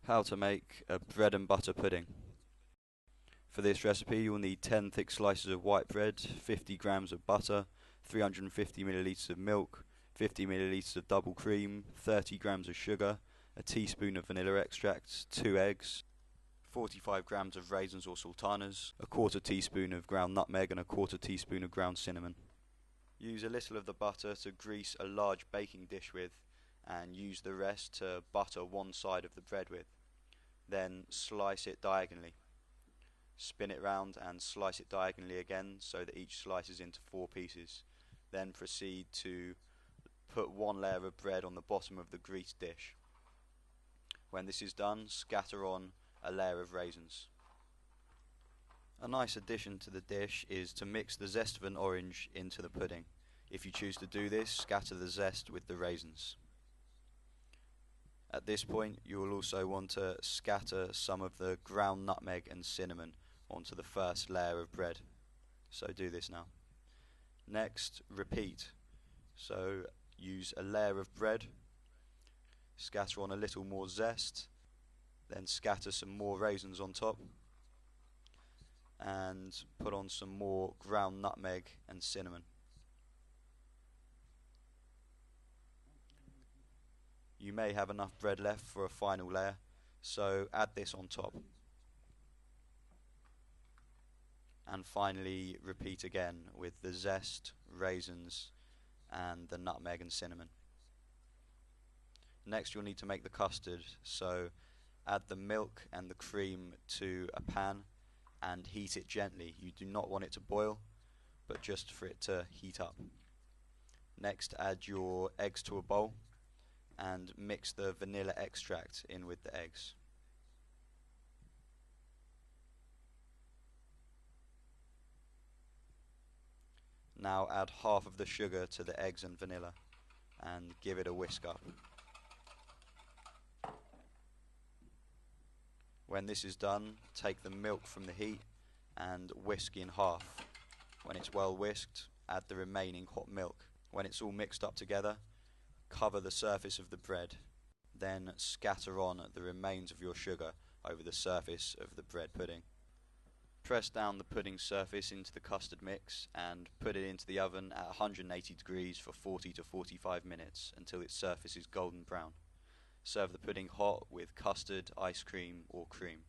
How to make a bread and butter pudding. For this recipe you will need 10 thick slices of white bread, 50 grams of butter, 350 milliliters of milk, 50 milliliters of double cream, 30 grams of sugar, a teaspoon of vanilla extract, 2 eggs, 45 grams of raisins or sultanas, a quarter teaspoon of ground nutmeg and a quarter teaspoon of ground cinnamon. Use a little of the butter to grease a large baking dish with, and use the rest to butter one side of the bread with. Then slice it diagonally. Spin it round and slice it diagonally again so that each slices into 4 pieces. Then proceed to put one layer of bread on the bottom of the greased dish. When this is done, scatter on a layer of raisins. A nice addition to the dish is to mix the zest of an orange into the pudding. If you choose to do this, scatter the zest with the raisins. At this point you will also want to scatter some of the ground nutmeg and cinnamon onto the first layer of bread. So do this now. Next, repeat. So use a layer of bread, scatter on a little more zest, then scatter some more raisins on top, and put on some more ground nutmeg and cinnamon. You may have enough bread left for a final layer, so add this on top. And finally repeat again with the zest, raisins and the nutmeg and cinnamon. Next you'll need to make the custard, so add the milk and the cream to a pan and heat it gently. You do not want it to boil, but just for it to heat up. Next add your eggs to a bowl and mix the vanilla extract in with the eggs. Now add half of the sugar to the eggs and vanilla and give it a whisk up. When this is done, take the milk from the heat and whisk in half. When it's well whisked, add the remaining hot milk. When it's all mixed up together, cover the surface of the bread, then scatter on the remains of your sugar over the surface of the bread pudding. Press down the pudding surface into the custard mix and put it into the oven at 180 degrees for 40 to 45 minutes until its surface is golden brown. Serve the pudding hot with custard, ice cream or cream.